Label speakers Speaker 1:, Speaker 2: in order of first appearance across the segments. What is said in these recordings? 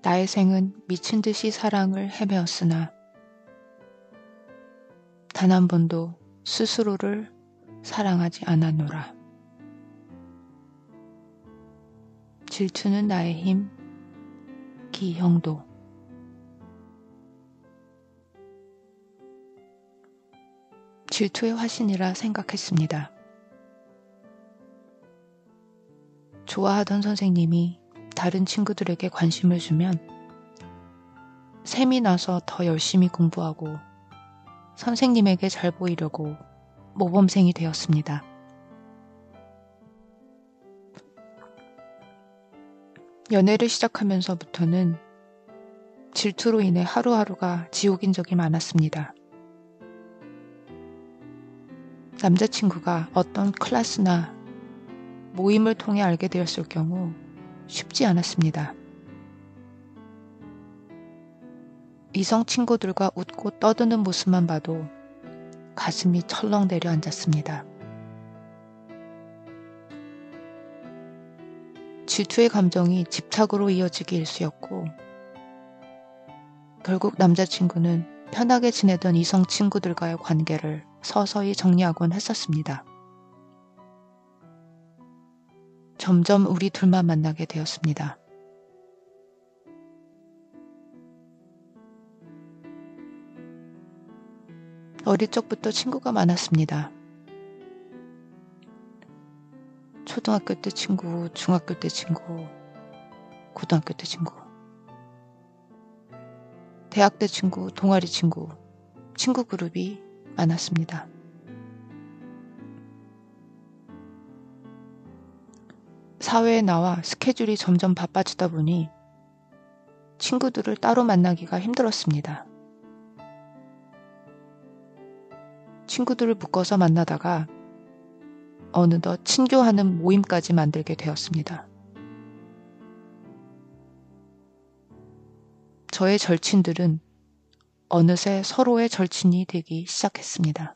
Speaker 1: 나의 생은 미친 듯이 사랑을 헤매었으나 단 한 번도 스스로를 사랑하지 않았노라. 질투는 나의 힘, 기형도. 질투의 화신이라 생각했습니다. 좋아하던 선생님이 다른 친구들에게 관심을 주면 샘이 나서 더 열심히 공부하고 선생님에게 잘 보이려고 모범생이 되었습니다. 연애를 시작하면서부터는 질투로 인해 하루하루가 지옥인 적이 많았습니다. 남자친구가 어떤 클래스나 모임을 통해 알게 되었을 경우 쉽지 않았습니다. 이성 친구들과 웃고 떠드는 모습만 봐도 가슴이 철렁 내려앉았습니다. 질투의 감정이 집착으로 이어지기 일쑤였고 결국 남자친구는 편하게 지내던 이성 친구들과의 관계를 서서히 정리하곤 했었습니다. 점점 우리 둘만 만나게 되었습니다. 어릴 적부터 친구가 많았습니다. 초등학교 때 친구, 중학교 때 친구, 고등학교 때 친구, 대학 때 친구, 동아리 친구, 친구 그룹이 많았습니다. 사회에 나와 스케줄이 점점 바빠지다 보니 친구들을 따로 만나기가 힘들었습니다. 친구들을 묶어서 만나다가 어느덧 친교하는 모임까지 만들게 되었습니다. 저의 절친들은 어느새 서로의 절친이 되기 시작했습니다.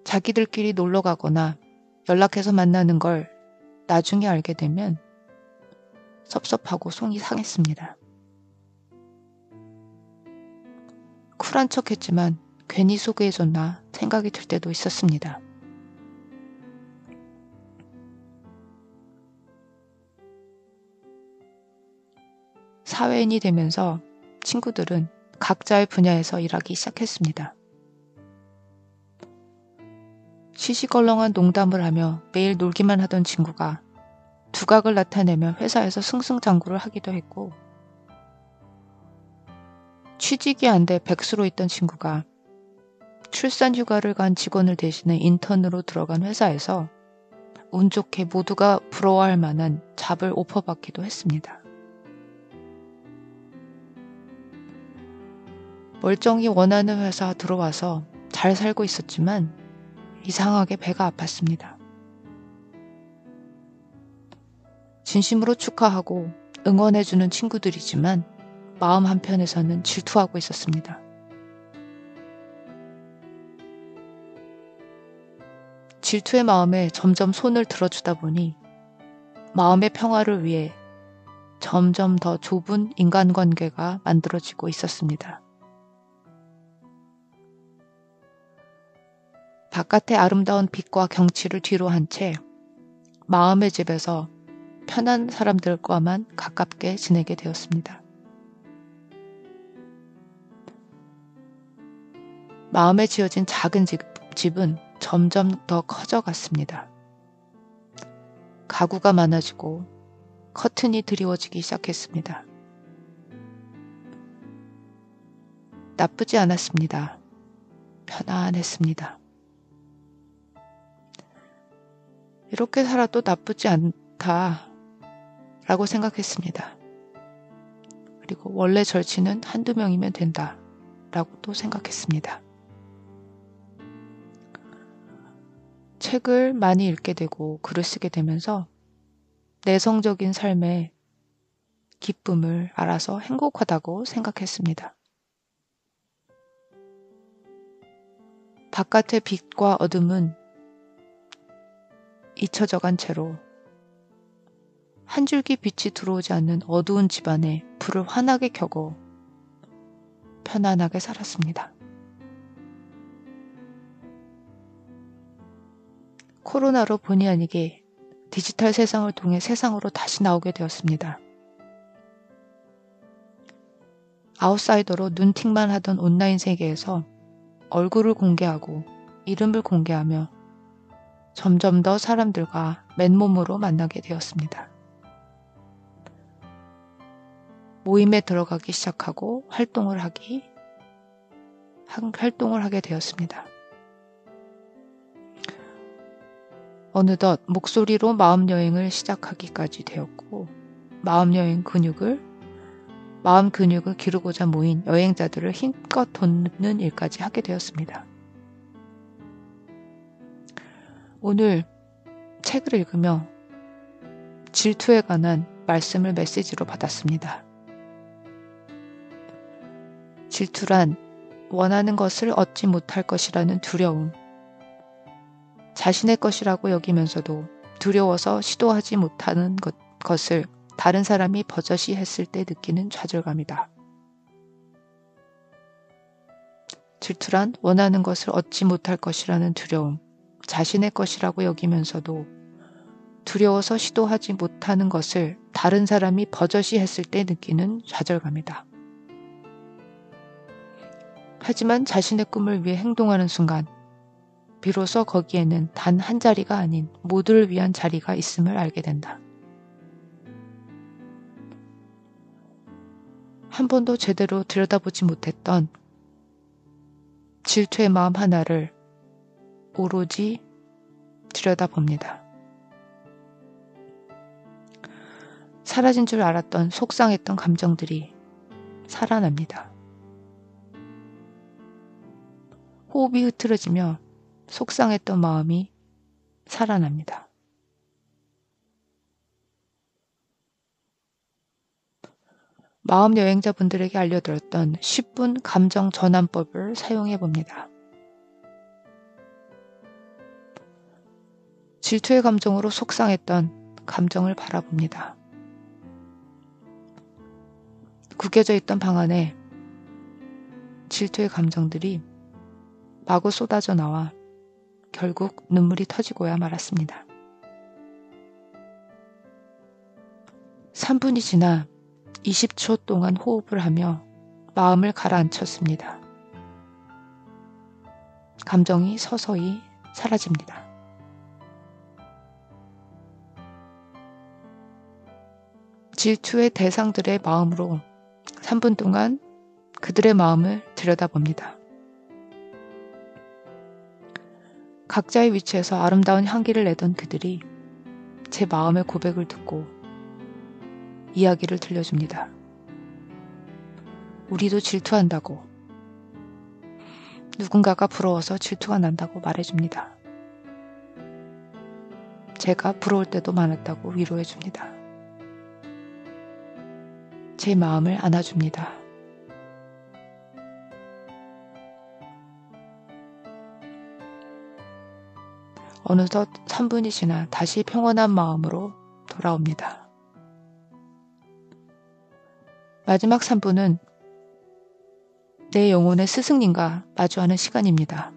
Speaker 1: 자기들끼리 놀러 가거나 연락해서 만나는 걸 나중에 알게 되면 섭섭하고 속이 상했습니다. 쿨한 척 했지만 괜히 소개해줬나 생각이 들 때도 있었습니다. 사회인이 되면서 친구들은 각자의 분야에서 일하기 시작했습니다. 시시껄렁한 농담을 하며 매일 놀기만 하던 친구가 두각을 나타내며 회사에서 승승장구를 하기도 했고, 취직이 안 돼 백수로 있던 친구가 출산 휴가를 간 직원을 대신해 인턴으로 들어간 회사에서 운 좋게 모두가 부러워할 만한 잡을 오퍼받기도 했습니다. 멀쩡히 원하는 회사 들어와서 잘 살고 있었지만 이상하게 배가 아팠습니다. 진심으로 축하하고 응원해주는 친구들이지만 마음 한편에서는 질투하고 있었습니다. 질투의 마음에 점점 손을 들어주다 보니 마음의 평화를 위해 점점 더 좁은 인간관계가 만들어지고 있었습니다. 바깥의 아름다운 빛과 경치를 뒤로 한 채 마음의 집에서 편한 사람들과만 가깝게 지내게 되었습니다. 마음에 지어진 작은 집은 점점 더 커져갔습니다. 가구가 많아지고 커튼이 드리워지기 시작했습니다. 나쁘지 않았습니다. 편안했습니다. 이렇게 살아도 나쁘지 않다라고 생각했습니다. 그리고 원래 절친은 한두 명이면 된다라고 또 생각했습니다. 책을 많이 읽게 되고 글을 쓰게 되면서 내성적인 삶의 기쁨을 알아서 행복하다고 생각했습니다. 바깥의 빛과 어둠은 잊혀져 간 채로 한 줄기 빛이 들어오지 않는 어두운 집안에 불을 환하게 켜고 편안하게 살았습니다. 코로나로 본의 아니게 디지털 세상을 통해 세상으로 다시 나오게 되었습니다. 아웃사이더로 눈팅만 하던 온라인 세계에서 얼굴을 공개하고 이름을 공개하며 점점 더 사람들과 맨몸으로 만나게 되었습니다. 모임에 들어가기 시작하고 활동을 하게 되었습니다. 어느덧 목소리로 마음여행을 시작하기까지 되었고 마음 근육을 기르고자 모인 여행자들을 힘껏 돕는 일까지 하게 되었습니다. 오늘 책을 읽으며 질투에 관한 말씀을 메시지로 받았습니다. 질투란 원하는 것을 얻지 못할 것이라는 두려움, 자신의 것이라고 여기면서도 두려워서 시도하지 못하는 것을 다른 사람이 버젓이 했을 때 느끼는 좌절감이다. 질투란 원하는 것을 얻지 못할 것이라는 두려움, 자신의 것이라고 여기면서도 두려워서 시도하지 못하는 것을 다른 사람이 버젓이 했을 때 느끼는 좌절감이다. 하지만 자신의 꿈을 위해 행동하는 순간 비로소 거기에는 단 한 자리가 아닌 모두를 위한 자리가 있음을 알게 된다. 한 번도 제대로 들여다보지 못했던 질투의 마음 하나를 오로지 들여다봅니다. 사라진 줄 알았던 속상했던 감정들이 살아납니다. 호흡이 흐트러지며 속상했던 마음이 살아납니다. 마음 여행자분들에게 알려드렸던 10분 감정 전환법을 사용해 봅니다. 질투의 감정으로 속상했던 감정을 바라봅니다. 구겨져 있던 방 안에 질투의 감정들이 마구 쏟아져 나와 결국 눈물이 터지고야 말았습니다. 3분이 지나 20초 동안 호흡을 하며 마음을 가라앉혔습니다. 감정이 서서히 사라집니다. 질투의 대상들의 마음으로 3분 동안 그들의 마음을 들여다봅니다. 각자의 위치에서 아름다운 향기를 내던 그들이 제 마음의 고백을 듣고 이야기를 들려줍니다. 우리도 질투한다고, 누군가가 부러워서 질투가 난다고 말해줍니다. 제가 부러울 때도 많았다고 위로해줍니다. 제 마음을 안아줍니다. 어느덧 3분이 지나 다시 평온한 마음으로 돌아옵니다. 마지막 3분은 내 영혼의 스승님과 마주하는 시간입니다.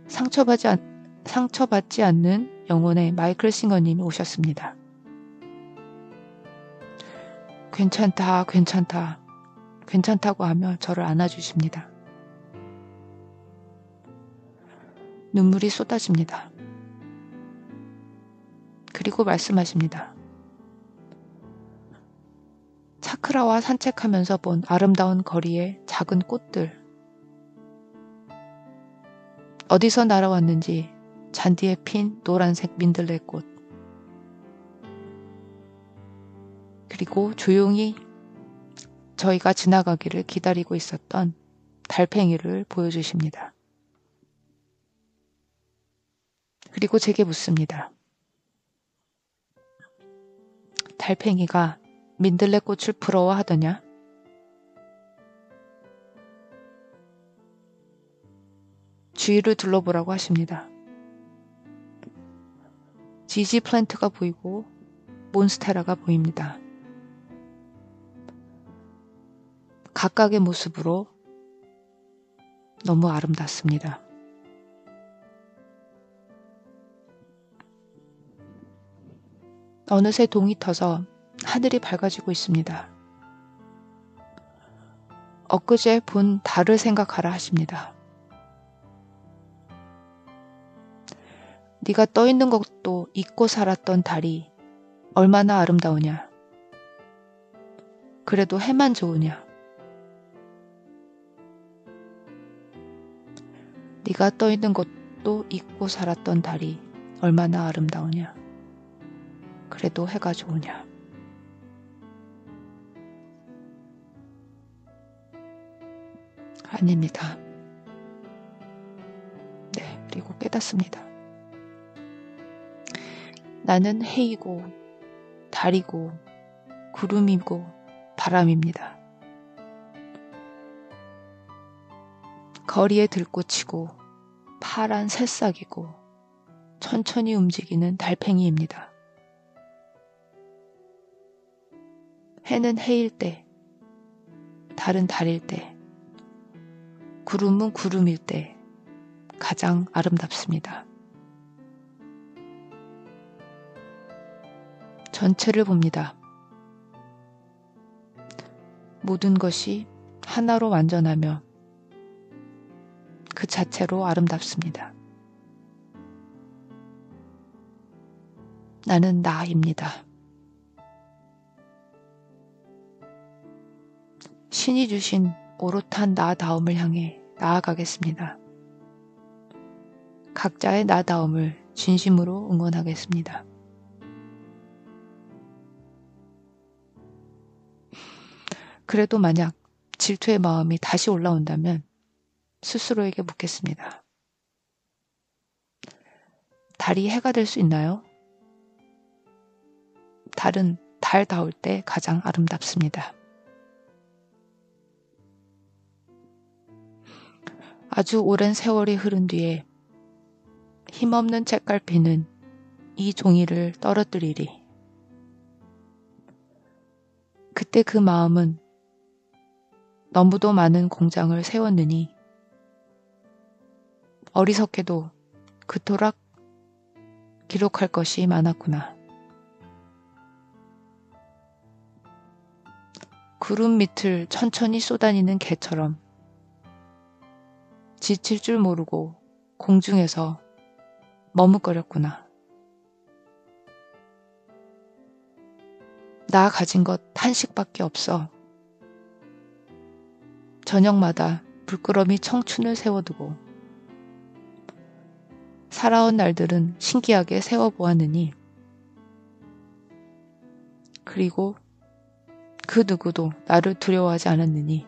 Speaker 1: 상처받지 않는 영혼의 마이클 싱어님이 오셨습니다. 괜찮다고 하며 저를 안아주십니다. 눈물이 쏟아집니다. 그리고 말씀하십니다. 차크라와 산책하면서 본 아름다운 거리의 작은 꽃들, 어디서 날아왔는지 잔디에 핀 노란색 민들레꽃, 그리고 조용히 저희가 지나가기를 기다리고 있었던 달팽이를 보여주십니다. 그리고 제게 묻습니다. 달팽이가 민들레꽃을 부러워하더냐? 주위를 둘러보라고 하십니다. 지지 플랜트가 보이고 몬스테라가 보입니다. 각각의 모습으로 너무 아름답습니다. 어느새 동이 터서 하늘이 밝아지고 있습니다. 엊그제 본 달을 생각하라 하십니다. 네가 떠있는 것도 잊고 살았던 달이 얼마나 아름다우냐. 그래도 해만 좋으냐. 네가 떠있는 것도 잊고 살았던 달이 얼마나 아름다우냐. 그래도 해가 좋으냐. 아닙니다. 네, 그리고 깨닫습니다. 나는 해이고 달이고 구름이고 바람입니다. 거리에 들꽃이고 파란 새싹이고 천천히 움직이는 달팽이입니다. 해는 해일 때, 달은 달일 때, 구름은 구름일 때 가장 아름답습니다. 전체를 봅니다. 모든 것이 하나로 완전하며 그 자체로 아름답습니다. 나는 나입니다. 신이 주신 오롯한 나다움을 향해 나아가겠습니다. 각자의 나다움을 진심으로 응원하겠습니다. 그래도 만약 질투의 마음이 다시 올라온다면 스스로에게 묻겠습니다. 달이 해가 될 수 있나요? 달은 달다울 때 가장 아름답습니다. 아주 오랜 세월이 흐른 뒤에 힘없는 책갈피는 이 종이를 떨어뜨리리. 그때 그 마음은 너무도 많은 공장을 세웠느니 어리석게도 그토록 기록할 것이 많았구나. 구름 밑을 천천히 쏘다니는 개처럼 지칠 줄 모르고 공중에서 머뭇거렸구나. 나 가진 것 한식밖에 없어. 저녁마다 불끄러미 청춘을 세워두고 살아온 날들은 신기하게 세워보았느니 그리고 그 누구도 나를 두려워하지 않았느니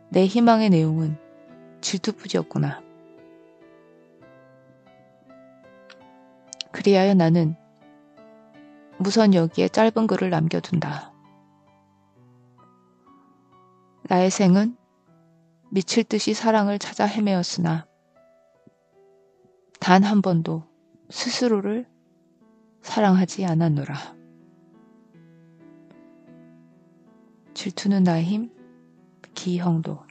Speaker 1: 내 희망의 내용은 질투뿐이었구나. 그리하여 나는 우선 여기에 짧은 글을 남겨둔다. 나의 생은 미칠 듯이 사랑을 찾아 헤매었으나 단 한 번도 스스로를 사랑하지 않았노라. 질투는 나의 힘, 기형도.